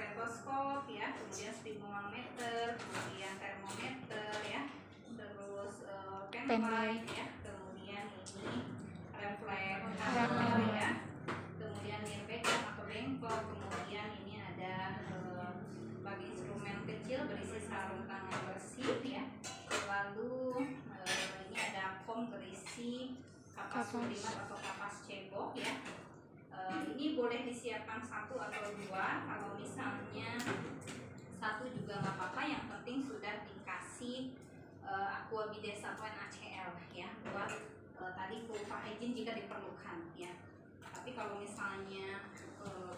stetoskop ya, kemudian sphygmometer, kemudian termometer ya, terus penlight ya, kemudian ini reflektor ya, kemudian nirbeker atau bengkok, kemudian ini ada bagi instrumen kecil berisi sarung tangan bersih ya, lalu ini ada kom berisi kapas sulimat atau kapas cebok ya. Ini boleh disiapkan 1 atau 2, kalau misalnya 1 juga nggak apa-apa, yang penting sudah dikasih aqua bidet 1 NaCl ya, buat tadi vulva hygiene jika diperlukan ya. Tapi kalau misalnya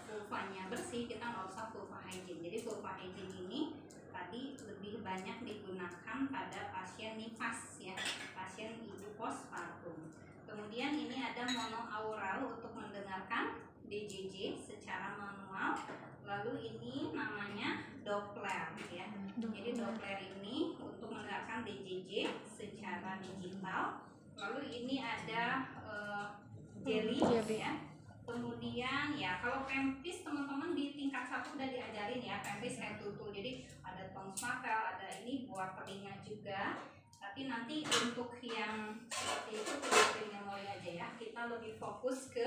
vulvanya bersih, kita nggak usah vulva hygiene. Jadi vulva hygiene ini tadi lebih banyak digunakan pada pasien nifas ya, pasien ibu postpartum. Kemudian ini ada monoaural untuk mendengarkan DJJ secara manual. Lalu ini namanya Doppler ya. Jadi Doppler ini untuk mendengarkan DJJ secara digital. Lalu ini ada jelly ya. Kemudian ya kalau pempis teman-teman di tingkat 1 udah diajarin ya, pempis kayak tutul. Jadi ada tong smakel, ada ini buat telinga juga. Tapi nanti untuk yang seperti itu kita memori aja ya. Kita lebih fokus ke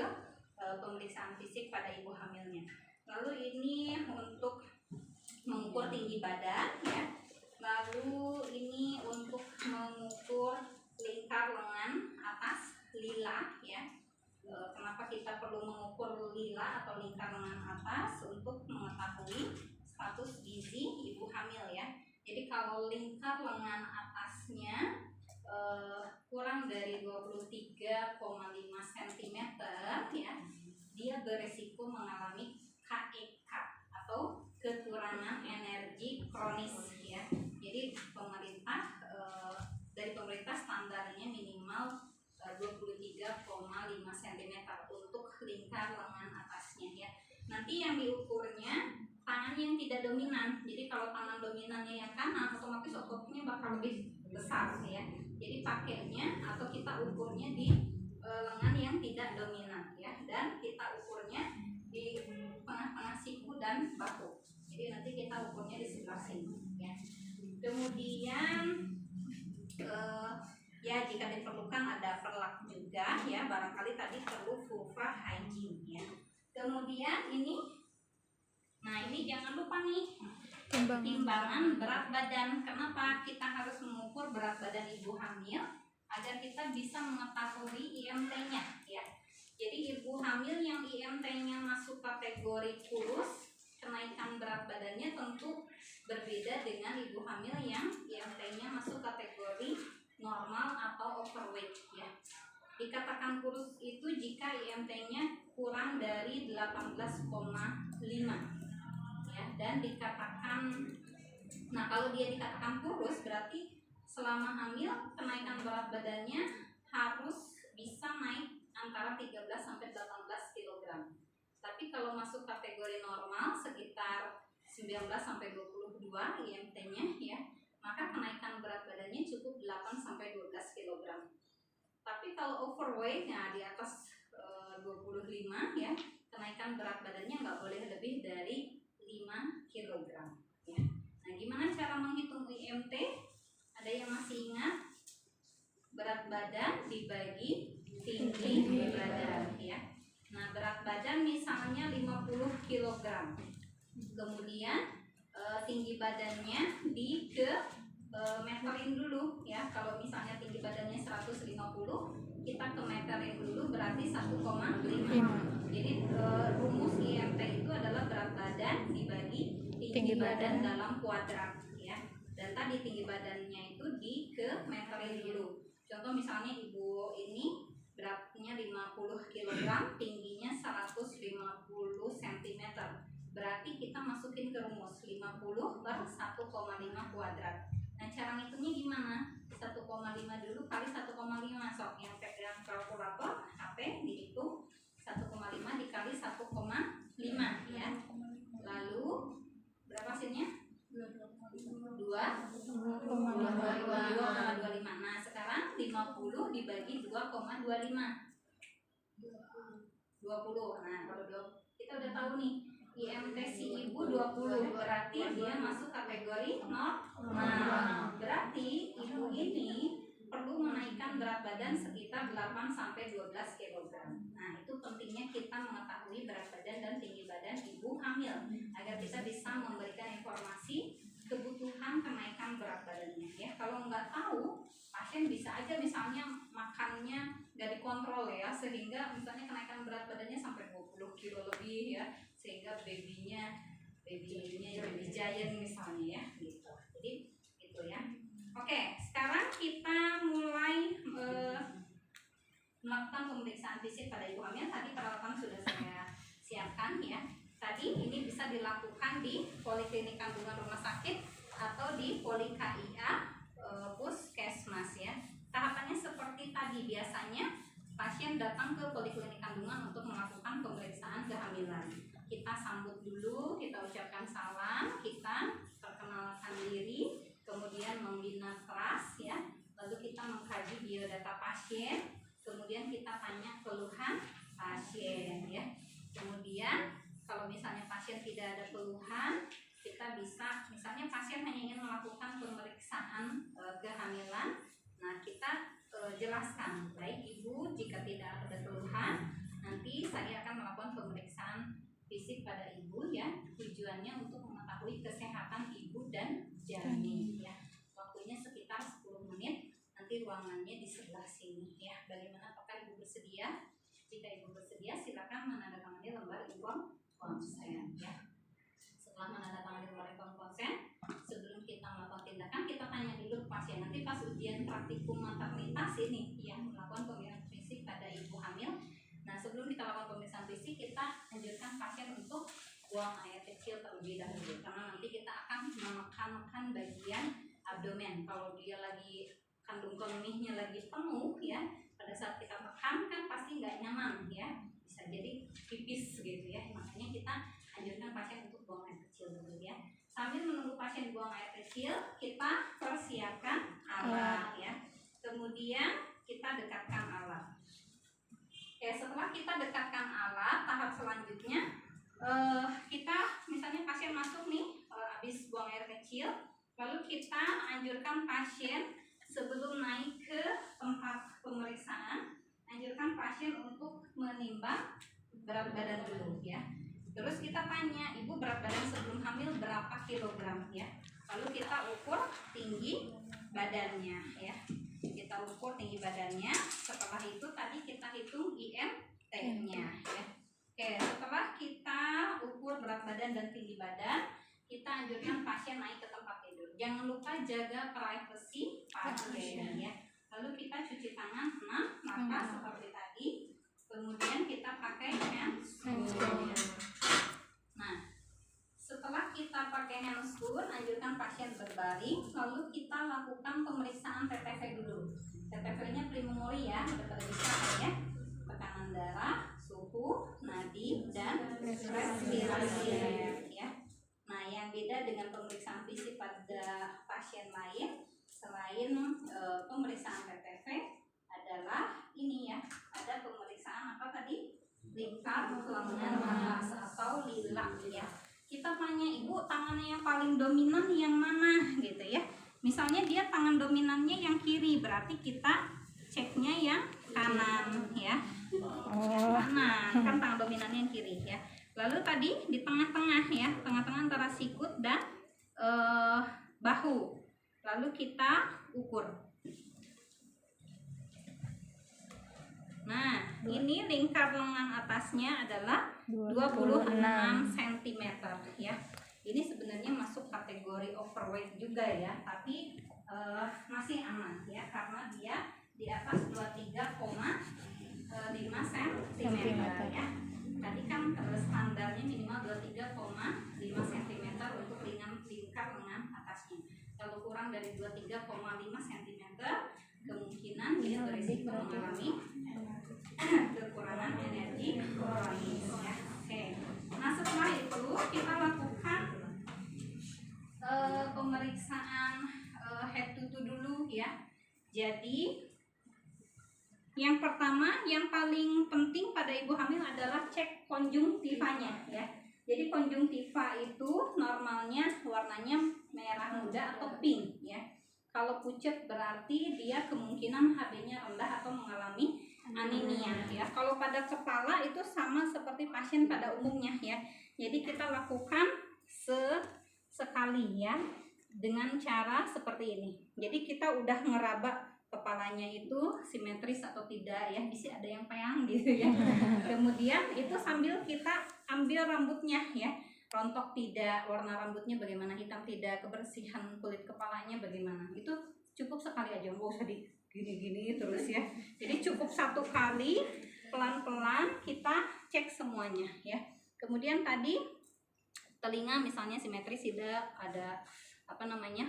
pemeriksaan fisik pada ibu hamilnya. Lalu ini untuk mengukur tinggi badan ya. Lalu ini untuk mengukur lingkar lengan atas lila ya. Kenapa kita perlu mengukur lila atau lingkar lengan atas? Untuk mengetahui status gizi ibu hamil ya. Jadi kalau lingkar lengan atasnya kurang dari 23,5 cm ya, dia beresiko mengalami KEK atau kekurangan energi kronis ya. Jadi pemerintah dari pemerintah standarnya minimal 23,5 cm untuk lingkar lengan atasnya ya. Nanti yang diukurnya tangan yang tidak dominan. Jadi kalau tangan dominannya yang kanan, otomatis ototnya bakal lebih besar ya. Jadi pakainya atau kita ukurnya di lengan yang tidak dominan ya, dan kita ukurnya di tengah-tengah siku dan bahu. Jadi nanti kita ukurnya di sebelah sini ya. Kemudian ya jika diperlukan ada perlak juga ya, barangkali tadi perlu vulva hygiene ya. Kemudian ini, nah ini jangan lupa nih timbangan berat badan. Kenapa kita harus mengukur berat badan ibu hamil? Agar kita bisa mengetahui IMT-nya ya. Jadi ibu hamil yang IMT-nya masuk kategori kurus, kenaikan berat badannya tentu berbeda dengan ibu hamil yang IMT-nya masuk kategori normal atau overweight ya. Dikatakan kurus itu jika IMT-nya kurang dari 18,5 ya, dan dikatakan, nah kalau dia dikatakan kurus berarti selama hamil kenaikan berat badannya harus bisa naik antara 13 sampai 18 kg. Tapi kalau masuk kategori normal sekitar 19 sampai 22 IMT-nya ya, maka kenaikan berat badannya cukup 8 sampai 12 kg. Tapi kalau overweight ya di atas 25 ya, kenaikan berat badannya nggak boleh lebih dari 5 kg ya. Nah, gimana cara menghitung IMT? Ada yang masih ingat? Berat badan dibagi tinggi badan ya. Nah, berat badan misalnya 50 kg. Kemudian tinggi badannya meterin dulu ya. Kalau misalnya tinggi badannya 150, kita ke meterin dulu berarti 1,5. Jadi rumus IMT itu adalah berat badan dibagi tinggi badan dalam kuadrat ya. Dan tadi tinggi badannya itu ke meterin dulu. Contoh misalnya ibu ini beratnya 50 kg, tingginya 150 cm. Berarti kita masukin ke rumus 50 per 1,5 kuadrat. Nah, cara ngitungnya gimana? 1,5 dulu kali 1,5. Sok yang pegang kalkulator HP dihitung 1,5 dikali 1,5 ya. Lalu berapa hasilnya? 2,25. Nah, sekarang 50 dibagi 2,25. 20. Nah, kalau kita udah tahu nih IMT si ibu 20, berarti dia masuk kategori normal. Berarti ibu ini perlu menaikkan berat badan sekitar 8 sampai 12 kg. Nah, itu pentingnya kita mengetahui berat badan dan tinggi badan ibu hamil agar kita bisa memberikan informasi kebutuhan kenaikan berat badannya ya. Kalau nggak tahu, pasien bisa aja misalnya makannya nggak dikontrol ya, sehingga misalnya kenaikan berat badannya sampai 20 kilo lebih ya, sehingga baby giant misalnya ya gitu. Jadi itu ya. Oke, sekarang kita mulai melakukan pemeriksaan fisik pada ibu hamil. Tadi peralatan sudah saya siapkan ya. Tadi ini bisa dilakukan di Poliklinik Kandungan Rumah Sakit atau di Poli KIA Puskesmas ya. Tahapannya seperti tadi, biasanya pasien datang ke Poliklinik Kandungan untuk melakukan pemeriksaan kehamilan. Kita sambut dulu, kita ucapkan salam, kita perkenalkan diri, kemudian membina trust ya. Lalu kita mengkaji biodata pasien, kemudian kita tanya keluhan pasien ya. Kemudian kalau misalnya pasien tidak ada keluhan, kita bisa, misalnya pasien hanya ingin melakukan pemeriksaan kehamilan, nah kita jelaskan, baik ibu jika tidak ada keluhan, nanti saya akan melakukan pemeriksaan fisik pada ibu ya, tujuannya untuk mengetahui kesehatan ibu dan janin ya. Waktunya sekitar 10 menit, nanti ruangannya di sebelah sini ya. Bagaimana, apakah ibu bersedia? Jika ibu bersedia, silakan menandatangani lembar inform konsen ya. Setelah menandatangani lembar inform konsen, sebelum kita melakukan tindakan, kita tanya dulu ke pasien. Nanti pas ujian praktikum maternitas ini yang melakukan pemeriksaan fisik pada ibu hamil. Nah, sebelum kita lakukan pemeriksaan fisik, kita anjurkan pasien untuk buang air kecil terlebih dahulu, karena nanti kita akan menekan bagian abdomen. Kalau dia lagi kandung kemihnya lagi penuh ya, pada saat kita tekan kan pasti nggak nyaman ya, bisa jadi pipis gitu ya. Makanya kita anjurkan pasien untuk buang air kecil dulu ya. Sambil menunggu pasien buang air kecil, kita persiapkan alat ya. Kemudian kita dekatkan alat. Oke, setelah kita dekatkan alat, tahap selanjutnya kita misalnya pasien masuk nih, habis buang air kecil, lalu kita anjurkan pasien sebelum naik ke tempat pemeriksaan, anjurkan pasien untuk menimbang berat badan dulu ya. Terus kita tanya, ibu berat badan sebelum hamil berapa kilogram ya. Lalu kita ukur tinggi badannya ya. Kita ukur tinggi badannya. Setelah itu tadi kita hitung IMT-nya ya. Oke, setelah kita ukur berat badan dan tinggi badan, kita anjurkan pasien naik ke tempat tidur. Jangan lupa jaga privacy pasien ya. Lalu kita cuci tangan 6 maka seperti tadi. Kemudian kita pakai handscoon. Nah, setelah kita pakai handscoon, anjurkan pasien berbaring, lalu kita lakukan pemeriksaan TTV dulu. TTV-nya preliminary ya, udah pada bisa ya. Tekanan darah, suhu, nadi, dan respirasi ya. Nah, yang beda dengan pemeriksaan fisik pada pasien lain, selain pemeriksaan TTV, adalah ini ya, ada pemeriksaan apa tadi? Lingkar lengan atas atau lilak ya. Kita tanya, ibu tangannya yang paling dominan yang mana gitu ya. Misalnya dia tangan dominannya yang kiri, berarti kita ceknya yang kanan ya. Kanan, kan tangan dominannya yang kiri ya. Lalu tadi di tengah-tengah ya, tengah-tengah antara sikut dan bahu. Lalu kita ukur. Nah, ini lingkar lengan atasnya adalah 26 cm ya. Ini sebenarnya masuk kategori overweight juga ya, tapi masih aman ya, karena dia di atas 23,5 cm ya. Tadi kan standarnya minimal 23,5 cm untuk lingkar lengan atasnya. Kalau kurang dari 23,5 cm, kemungkinan dia berisiko mengalami kekurangan energi kronis ya. Oke. Nah, setelah itu kita lakukan pemeriksaan head to toe dulu ya. Jadi yang pertama, yang paling penting pada ibu hamil adalah cek konjungtivanya ya. Jadi konjungtiva itu normalnya warnanya merah muda atau pink ya. Kalau pucet berarti dia kemungkinan HB-nya rendah atau mengalami anemia ya. Kalau pada kepala itu sama seperti pasien pada umumnya ya. Jadi kita lakukan sekali ya dengan cara seperti ini. Jadi kita udah ngeraba kepalanya itu simetris atau tidak ya, bisa ada yang peyang gitu ya. Kemudian itu sambil kita ambil rambutnya ya, rontok tidak, warna rambutnya bagaimana, hitam tidak, kebersihan kulit kepalanya bagaimana, itu cukup sekali aja, nggak usah di gini-gini terus ya. Jadi cukup satu kali pelan-pelan kita cek semuanya ya. Kemudian tadi telinga misalnya simetris tidak, ada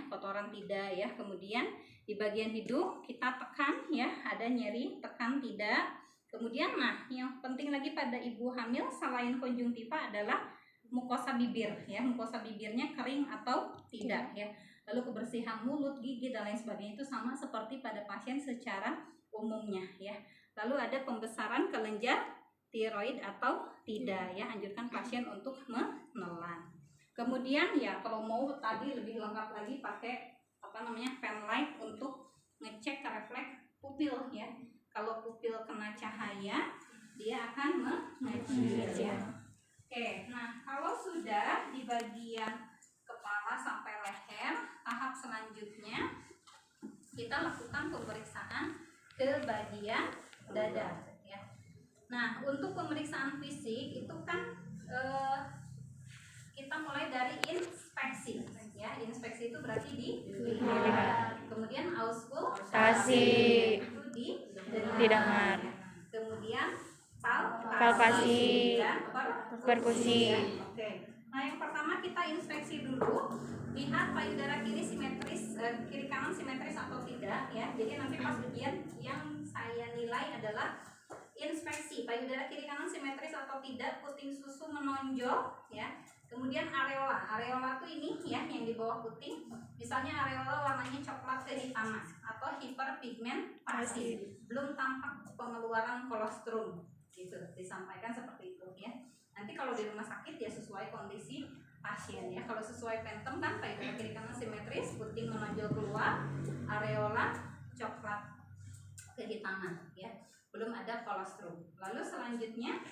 kotoran tidak ya. Kemudian di bagian hidung kita tekan ya, ada nyeri, tekan tidak. Kemudian yang penting lagi pada ibu hamil selain konjungtiva adalah mukosa bibir ya, mukosa bibirnya kering atau tidak ya. Lalu kebersihan mulut, gigi dan lain sebagainya itu sama seperti pada pasien secara umumnya ya. Lalu ada pembesaran kelenjar tiroid atau tidak ya, anjurkan pasien untuk menelan. Kemudian ya kalau mau tadi lebih lengkap lagi pakai pen light untuk ngecek refleks pupil ya. Kalau pupil kena cahaya dia akan mengecil. Oke, nah kalau sudah di bagian kepala sampai leher, tahap selanjutnya kita lakukan pemeriksaan ke bagian dada ya. Nah untuk pemeriksaan fisik itu kan kita mulai dari inspeksi ya. Inspeksi itu berarti dilihat, kemudian auskultasi itu didengar, kemudian palpasi dan perkusi. Oke. Nah yang pertama kita inspeksi dulu, lihat payudara kiri simetris, kiri kanan simetris atau tidak ya. Jadi nanti pas ujian yang saya nilai adalah inspeksi payudara kiri kanan simetris atau tidak, puting susu menonjol ya. Kemudian areola tuh ini ya yang di bawah puting. Misalnya areola warnanya coklat kehitaman atau hiperpigmentasi, belum tampak pengeluaran kolostrum gitu, disampaikan seperti itu ya. Nanti kalau di rumah sakit ya sesuai kondisi pasien ya. Kalau sesuai Phantom kan payudara kiri kanan simetris, puting menonjol keluar, areola coklat kehitaman ya, belum ada kolostrum. Lalu selanjutnya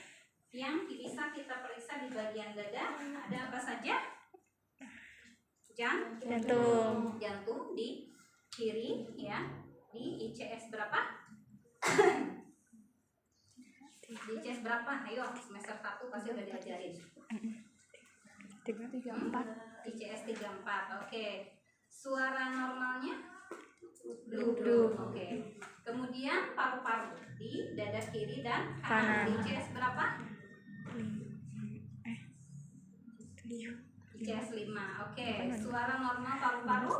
yang bisa kita periksa di bagian dada ada apa saja? Jantung di kiri ya, di ICS berapa? Di ICS berapa? Ayo semester 1 pasti udah diajarin. 34. ICS 34. Oke. Suara normalnya duduk. Oke. Kemudian paru-paru di dada kiri dan kanan. Di ICS berapa? ICS 5. Oke. Suara normal paru-paru?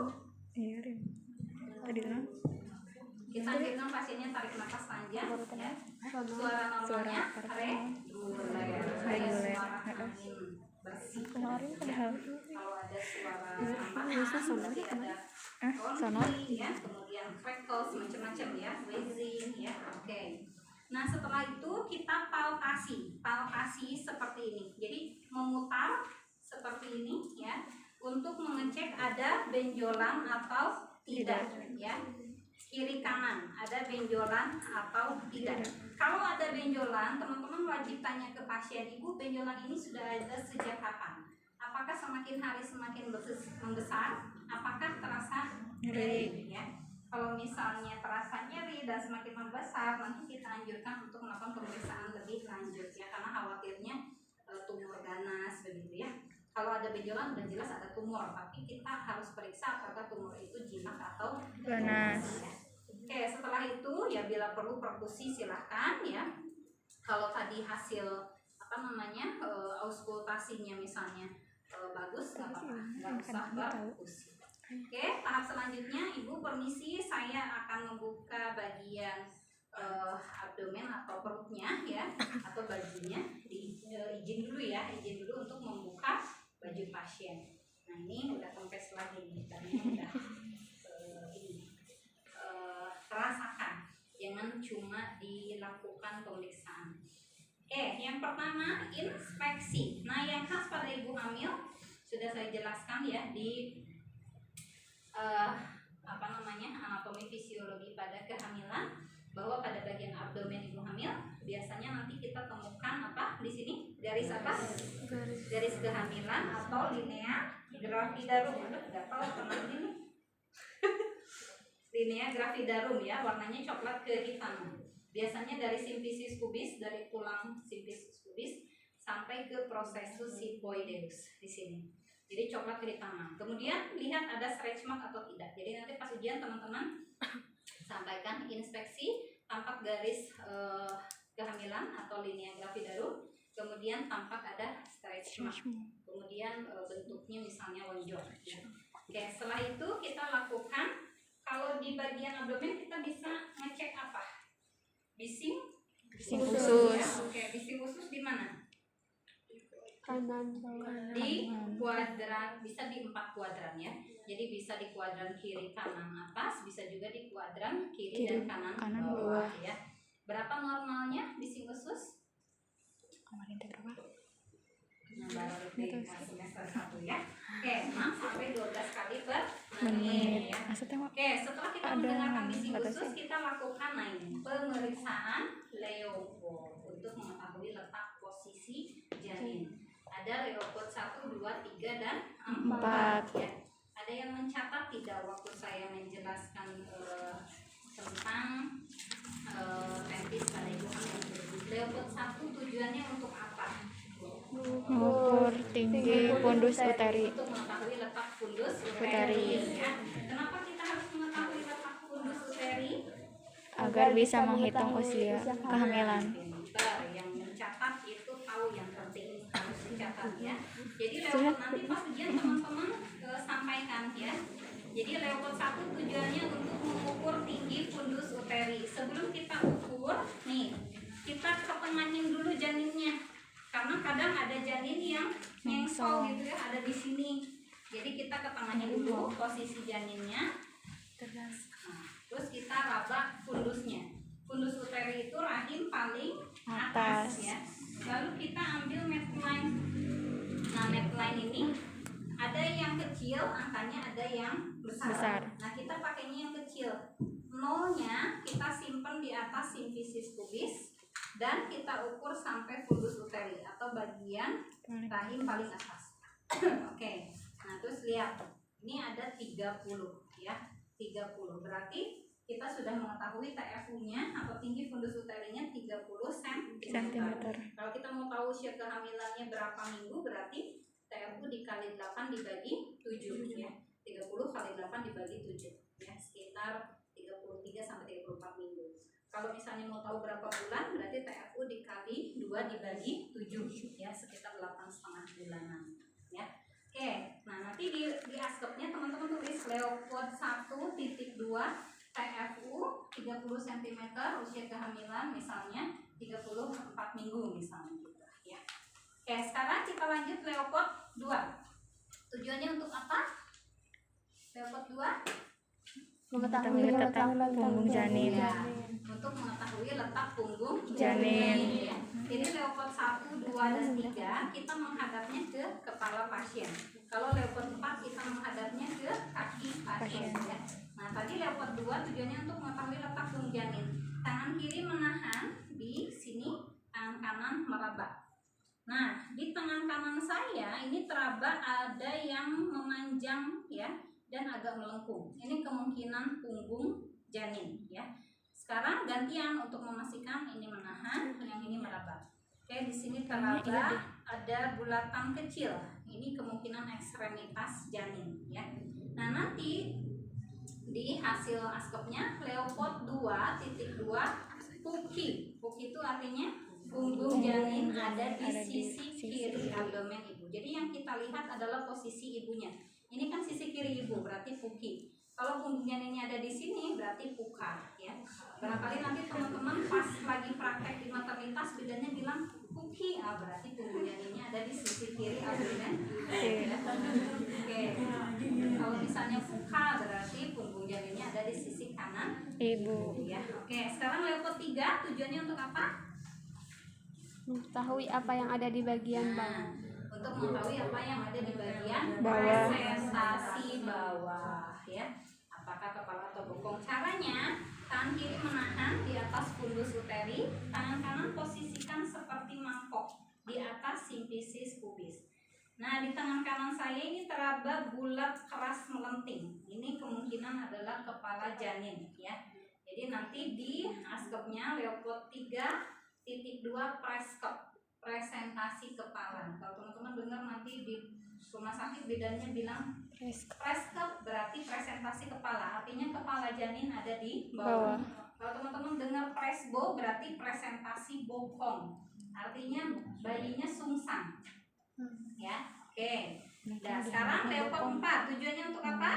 Kita anjurkan pasiennya tarik nafas panjang ya. Suara normalnya reguler. Suara angin bersih. Kalau ada suara tambahan berarti ada sonor ya, kemudian crackles macam-macam ya, wheezing ya. Oke. Nah setelah itu kita palpasi seperti ini. Jadi memutar seperti ini ya, untuk mengecek ada benjolan atau tidak ya. Kiri kanan ada benjolan atau tidak. Kalau ada benjolan, teman-teman wajib tanya ke pasien, ibu benjolan ini sudah ada sejak kapan? Apakah semakin hari semakin membesar? Apakah terasa nyeri ya? Kalau misalnya terasa nyeri dan semakin membesar, nanti kita anjurkan untuk melakukan pemeriksaan lebih lanjut ya, karena khawatirnya tumor ganas begitu ya. Kalau ada benjolan udah jelas ada tumor, tapi kita harus periksa apakah tumor itu jinak atau ganas ya. Oke, setelah itu ya bila perlu perkusi silahkan ya. Kalau tadi hasil auskultasinya misalnya bagus, nggak apa-apa, nggak usah perkusi. Oke, tahap selanjutnya ibu permisi, saya akan membuka bagian abdomen atau perutnya ya, atau bajunya. Izin dulu untuk membuka baju pasien. Nah ini udah kempes lagi nih, tadinya udah rasakan, jangan cuma dilakukan pemeriksaan. Oke, yang pertama inspeksi. Nah, yang khas pada ibu hamil sudah saya jelaskan ya di anatomi fisiologi pada kehamilan, bahwa pada bagian abdomen ibu hamil biasanya nanti kita temukan apa di sini, garis apa? Garis kehamilan atau linea gravidarum. Nggak tahu teman ini linea gravidarum ya, warnanya coklat kehitaman. Biasanya dari simfisis pubis, dari tulang simfisis pubis sampai ke processus hypoideus di sini. Jadi coklat kehitaman. Kemudian lihat ada stretch mark atau tidak. Jadi nanti pas ujian teman-teman sampaikan inspeksi, tampak garis kehamilan atau linea gravidarum, kemudian tampak ada stretch mark, kemudian bentuknya misalnya lonjong. Ya. Oke, setelah itu kita lakukan, kalau di bagian abdomen kita bisa ngecek apa? Bising usus. Ya, oke, bising usus di mana? Kanan. Di kuadran, bisa di 4 kuadran ya. Jadi bisa di kuadran kiri kanan atas, bisa juga di kuadran kiri dan kanan bawah ya. Berapa normalnya bising usus? Kemarin berapa? Nah, baru di semester 1 ya. Oke, 6 sampai 12 kali per menit ya. Oke, setelah kita mendengarkan bising usus, kita lakukan pemeriksaan Leopold untuk mengetahui letak posisi janin. Ada Leopold 1, 2, 3, dan 4 ya. Ada yang mencatat tidak waktu saya menjelaskan tentang pentis pada ibu hamil? Leopold 1 tujuannya untuk apa? Mengukur tinggi fundus uteri. Untuk mengetahui letak fundus uteri ya. Kenapa kita harus mengetahui letak fundus uteri? Agar bisa menghitung usia kehamilan. Yang mencatat itu tahu yang penting harus dicatat ya. Jadi Leopold nanti pas ujian teman-teman sampaikan ya. Jadi Leopold 1 tujuannya untuk mengukur tinggi fundus uteri. Sebelum kita ukur, nih kita ketengahin dulu janinnya. Karena kadang ada janin yang nyengsol gitu ya, ada di sini. Jadi kita ketengahin dulu posisi janinnya. Nah, terus kita raba fundusnya. Fundus uteri itu rahim paling atas ya. Lalu kita ambil medline. Nah, medline ini ada yang kecil angkanya, ada yang besar. Nah, kita pakainya yang kecil. Nolnya kita simpan di atas simfisis pubis dan kita ukur sampai fundus uteri atau bagian rahim paling atas. Oke. Nah, terus lihat. Ini ada 30 ya. 30. Berarti kita sudah mengetahui TFU-nya atau tinggi fundus uterinya 30 cm. Kalau kita mau tahu usia kehamilannya berapa minggu, berarti TFU dikali 8 dibagi 7 ya. 30 kali 8 dibagi 7 ya, sekitar 33 sampai 34 minggu. Kalau misalnya mau tahu berapa bulan, berarti TFU dikali 2 dibagi 7 ya, sekitar 8,5 bulanan ya. Oke, nah nanti di askepnya teman-teman tulis Leopold 1.2 TFU 30 cm usia kehamilan misalnya 34 minggu misalnya gitu ya. Oke, sekarang kita lanjut Leopold 2. Tujuannya untuk apa? Leopold 2 mengetahui letak punggung janin. Ya, untuk mengetahui letak punggung janin. Ya. Jadi Leopold 1, 2, dan 3 kita menghadapnya ke kepala pasien. Kalau Leopold 4 kita menghadapnya ke kaki pasien. Ya. Nah, tadi Leopold 2 tujuannya untuk mengetahui letak punggung janin. Tangan kiri menahan di sini, tangan kanan meraba. Nah, di tangan kanan saya ini teraba ada yang memanjang ya dan agak melengkung. Ini kemungkinan punggung janin ya. Sekarang gantian untuk memastikan ini menahan, yang ini meraba. Oke, di sini teraba ada bulatan kecil. Ini kemungkinan ekstremitas janin ya. Nah, nanti di hasil askepnya Leopold 2.2 Puki. Puki itu artinya punggung janin ada di sisi kiri abdomen ibu. Jadi yang kita lihat adalah posisi ibunya. Ini kan sisi kiri ibu, berarti Puki. Kalau punggung janinnya ada di sini, berarti Puka ya. Barangkali nanti teman-teman pas lagi praktek di maternitas bidannya bilang Puki, berarti punggung janinnya ada di sisi kiri abdomen. Oke. Kalau misalnya Puka, berarti punggung janinnya ada di sisi kanan ibu ya. Oke, sekarang Leopold 3 tujuannya untuk apa? Mengetahui apa yang ada di bagian bawah. Untuk mengetahui apa yang ada di bagian Bawah. presentasi bawah ya. Apakah kepala atau bokong? Caranya, tangan kiri menahan di atas fundus uteri, tangan kanan posisikan seperti mangkok di atas simfisis pubis. Nah, di tangan kanan saya ini teraba bulat keras melenting. Ini kemungkinan adalah kepala janin ya. Jadi nanti di askepnya Leopold 3.2 preskop, presentasi kepala. Kalau teman-teman dengar nanti di rumah sakit bidannya bilang preskop berarti presentasi kepala, artinya kepala janin ada di bawah. Kalau teman-teman dengar presbo berarti presentasi bokong, artinya bayinya sungsang. Ya, oke. Nah, sekarang Leopold 4 tujuannya untuk apa?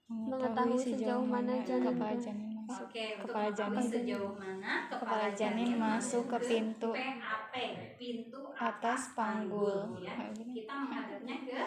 Mengetahui sejauh mana janin kepala ke- janin masuk. Oke, untuk Kepala mengetahui janin. sejauh mana Kepala janin masuk ke pintu PAP, pintu atas panggul. ya. Kita menghadapnya ke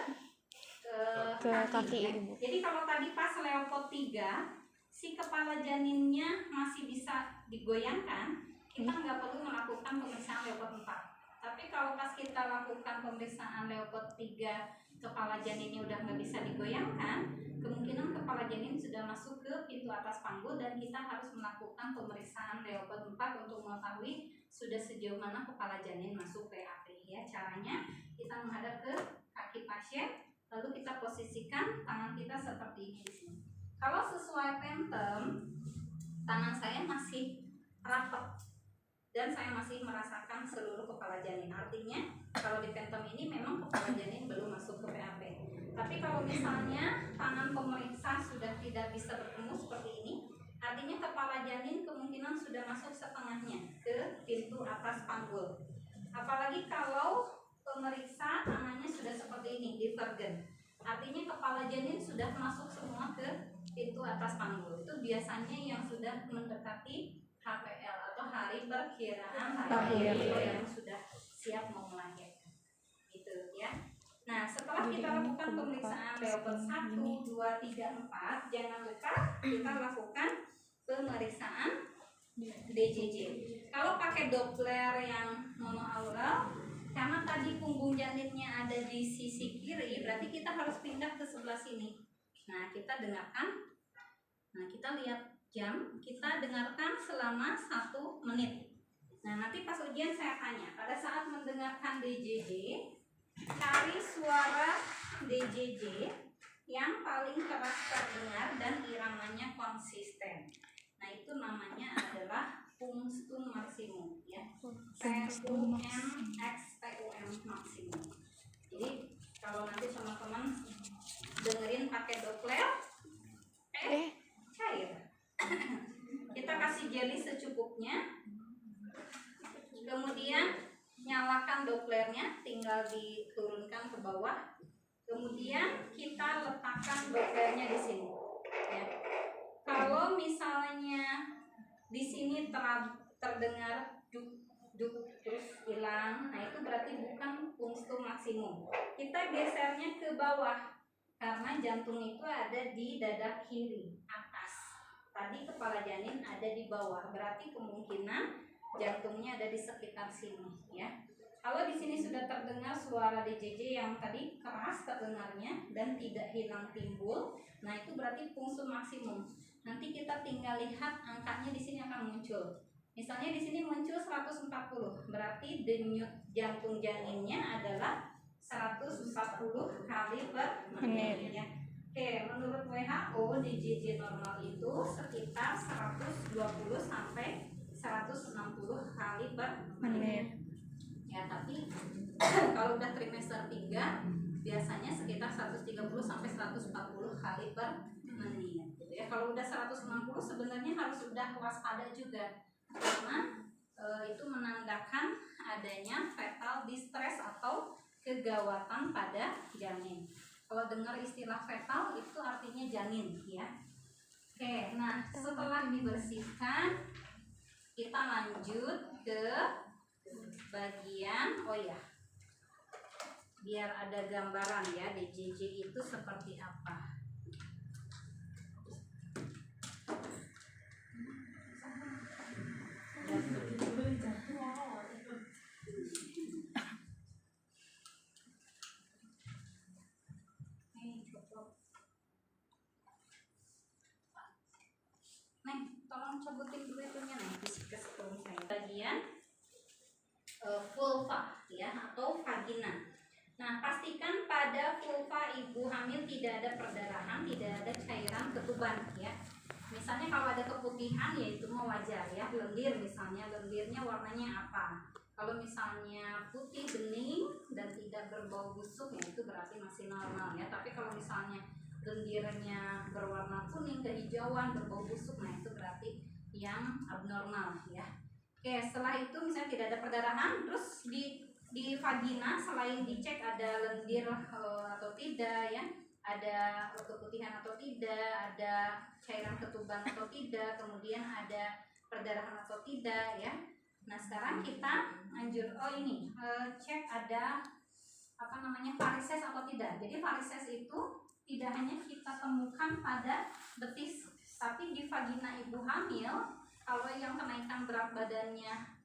kaki ya. ibu. Jadi kalau tadi pas Leopold 3 si kepala janinnya masih bisa digoyangkan, kita nggak perlu melakukan pemeriksaan Leopold 4. Tapi kalau pas kita lakukan pemeriksaan Leopold 3 kepala janinnya udah nggak bisa digoyangkan, kemungkinan kepala janin sudah masuk ke pintu atas panggul dan kita harus melakukan pemeriksaan Leopold 4 untuk mengetahui sudah sejauh mana kepala janin masuk PAP ya. Caranya kita menghadap ke kaki pasien, lalu kita posisikan tangan kita seperti ini di sini. Kalau sesuai Phantom, tangan saya masih rapat dan saya masih merasakan seluruh kepala janin. Artinya kalau di Phantom ini memang kepala janin belum masuk ke PAP. Tapi kalau misalnya tangan pemeriksa sudah tidak bisa bertemu seperti ini, artinya kepala janin kemungkinan sudah masuk setengahnya ke pintu atas panggul. Apalagi kalau pemeriksa tangannya sudah seperti ini, divergen. Artinya kepala janin sudah masuk semua ke pintu atas panggul. Itu biasanya yang sudah mendekati HPL atau hari perkiraan lahir yang sudah siap mau melahirkan. Gitu ya. Nah, setelah kita lakukan pemeriksaan Leopold 1, 2, 3, 4, jangan lupa kita lakukan pemeriksaan DJJ. Kalau pakai Doppler yang monoaural, karena tadi punggung janinnya ada di sisi kiri, berarti kita harus pindah ke sebelah sini. Nah, kita dengarkan. Nah, kita lihat jam, kita dengarkan selama 1 menit. Nah, nanti pas ujian saya tanya, pada saat mendengarkan DJJ, cari suara DJJ yang paling keras terdengar dan iramanya konsisten. Nah, itu namanya adalah pungstum maksimum ya. PUM X PUM maksimum. Jadi kalau nanti teman-teman dengerin pakai Doppler cair. Kita kasih jelly secukupnya. Kemudian nyalakan Dopplernya, tinggal diturunkan ke bawah. Kemudian kita letakkan Dopplernya di sini. Ya. Kalau misalnya di sini terdengar duk terus hilang, nah itu berarti bukan pungstum maksimum. Kita gesernya ke bawah karena jantung itu ada di dada kiri atas. Tadi kepala janin ada di bawah, berarti kemungkinan jantungnya ada di sekitar sini ya. Kalau di sini sudah terdengar suara DJJ yang tadi keras terdengarnya dan tidak hilang timbul, nah itu berarti pungstum maksimum. Nanti kita tinggal lihat angkanya di sini akan muncul. Misalnya di sini muncul 140, berarti denyut jantung janinnya adalah 140 kali per menit ya. Oke, menurut WHO DJJ normal itu sekitar 120 sampai 160 kali per menit. Ya, tapi kalau udah trimester 3 biasanya sekitar 130 sampai 140 kali per menit gitu ya. Kalau udah 160 sebenarnya harus udah waspada juga karena itu menandakan adanya fetal distress atau kegawatan pada janin. Kalau dengar istilah fetal itu artinya janin ya. Oke, nah setelah dibersihkan kita lanjut ke bagian biar ada gambaran ya DJJ itu seperti apa. vulva ya atau vagina. Nah, pastikan pada vulva ibu hamil tidak ada perdarahan, tidak ada cairan ketuban ya. Misalnya kalau ada keputihan ya itu mau wajar ya. Lendir misalnya, lendirnya warnanya apa? Kalau misalnya putih bening dan tidak berbau busuk ya itu berarti masih normal ya. Tapi kalau misalnya lendirnya berwarna kuning kehijauan berbau busuk, nah itu berarti yang abnormal ya. Oke, setelah itu misalnya tidak ada perdarahan, terus di vagina selain dicek ada lendir atau tidak ya, ada keputihan atau tidak, ada cairan ketuban atau tidak, kemudian ada perdarahan atau tidak ya. Nah sekarang kita cek ada varises atau tidak. Jadi varises itu tidak hanya kita temukan pada betis, tapi di vagina ibu hamil kalau yang kenaikan berat badannya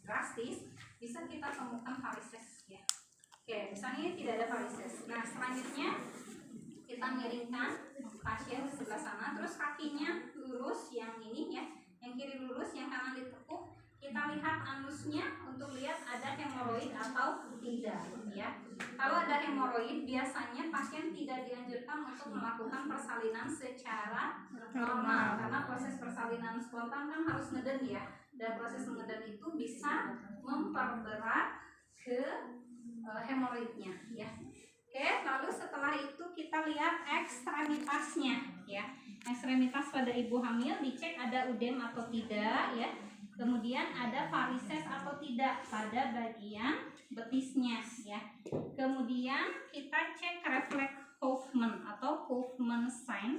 drastis bisa kita temukan varises ya. Oke, misalnya ini tidak ada varises. Nah selanjutnya kita miringkan pasien di sebelah sana, terus kakinya lurus, yang ini ya, yang kiri lurus, yang kanan ditekuk. Kita lihat anusnya untuk lihat ada hemoroid atau tidak ya. Kalau ada hemoroid biasanya pasien tidak dianjurkan untuk melakukan persalinan secara normal karena proses persalinan spontan kan harus ngeden ya, dan proses ngeden itu bisa memperberat ke hemoroidnya ya. Oke, lalu setelah itu kita lihat ekstremitasnya ya. Ekstremitas pada ibu hamil dicek ada udem atau tidak ya. Kemudian ada varises atau tidak pada bagian betisnya ya. Kemudian kita cek refleks Hoffman atau Hoffman sign.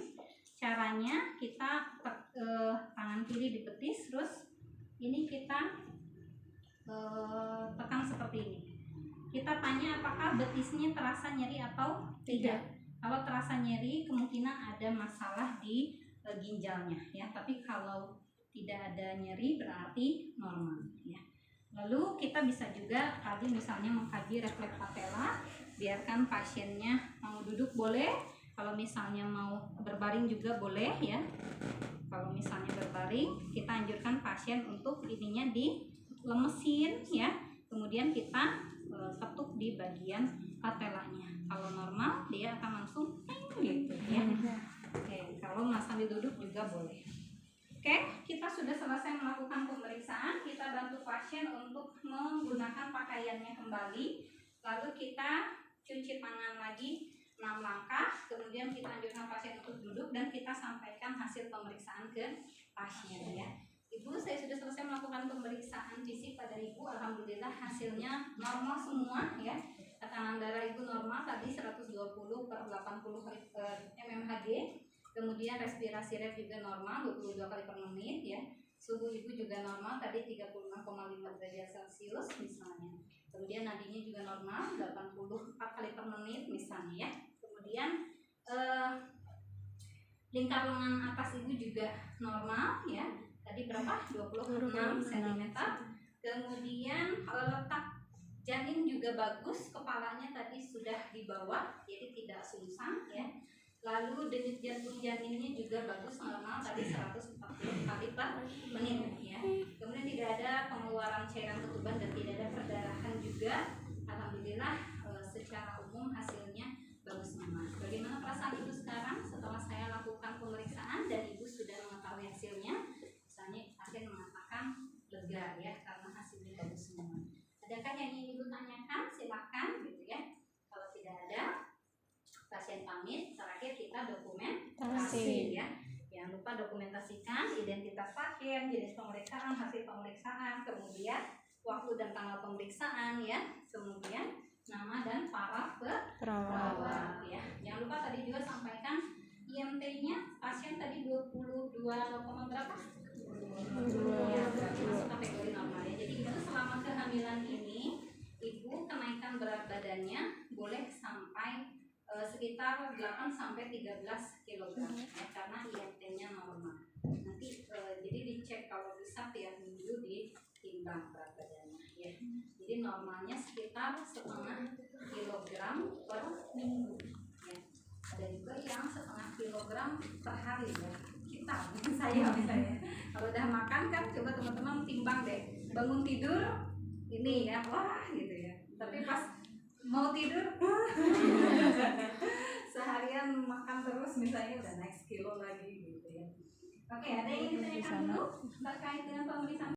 Caranya kita tangan kiri di betis, terus ini kita tekan seperti ini. Kita tanya apakah betisnya terasa nyeri atau tidak. Kalau terasa nyeri kemungkinan ada masalah di ginjalnya ya. Tapi kalau tidak ada nyeri berarti normal ya. Lalu kita bisa juga tadi misalnya mengkaji refleks patella. Biarkan pasiennya mau duduk boleh, kalau misalnya mau berbaring juga boleh ya. Kalau misalnya berbaring kita anjurkan pasien untuk ininya dilemesin ya. Kemudian kita ketuk di bagian patellanya. Kalau normal dia akan langsung gitu ya. Oke, kalau sambil duduk juga boleh. Oke, kita sudah selesai melakukan pemeriksaan. Kita bantu pasien untuk menggunakan pakaiannya kembali. Lalu kita cuci tangan lagi 6 langkah. Kemudian kita anjurkan pasien untuk duduk dan kita sampaikan hasil pemeriksaan ke pasien ya. Ibu, saya sudah selesai melakukan pemeriksaan fisik pada ibu. Alhamdulillah hasilnya normal semua ya. Tekanan darah ibu normal tadi 120/80 mmHg. Kemudian respirasi rate juga normal 22 kali per menit ya. Suhu ibu juga normal tadi 36,5 derajat Celcius misalnya. Kemudian nadinya juga normal 84 kali per menit misalnya ya. Kemudian lingkar lengan atas ibu juga normal ya. Tadi berapa? 26 cm. Kemudian letak janin juga bagus, kepalanya tadi sudah di bawah jadi tidak sungsang ya. Lalu denyut jantung janinnya juga bagus, normal tadi 140 kali per menit ya. Kemudian tidak ada pengeluaran cairan ketuban dan tidak ada perdarahan juga. Alhamdulillah secara umum hasilnya bagus memang. Bagaimana perasaan ibu sekarang setelah saya lakukan pemeriksaan dan ibu sudah mengetahui hasilnya? Misalnya pasien mengatakan lega ya karena hasilnya bagus semua. Adakah yang ingin ibu tanyakan? Silakan gitu ya. Kalau tidak ada, pasien pamit. Terakhir kita dokumentasi ya. Jangan lupa dokumentasikan identitas pasien, jenis pemeriksaan, hasil pemeriksaan, kemudian waktu dan tanggal pemeriksaan ya, kemudian nama dan para perawat ya. Jangan lupa tadi juga sampaikan IMT-nya pasien tadi 22, berapa? 22 masuk kategori normal ya. Jadi itu selama kehamilan ini ibu kenaikan berat badannya boleh sampai sekitar 8-13 kg ya, karena IMT-nya normal. Nanti jadi dicek kalau bisa tiap minggu ditimbang berat badannya ya. Jadi normalnya sekitar 0,5 kilogram per minggu ya. Ada juga yang 0,5 kilogram per hari ya. Saya misalnya kalau udah makan kan coba teman-teman timbang deh, bangun tidur ini ya, wah gitu ya. Tapi pas mau tidur seharian makan terus misalnya udah naik sekilo lagi gitu ya. Oke, ada yang ingin ditanyakan dulu terkait dengan pemeriksaan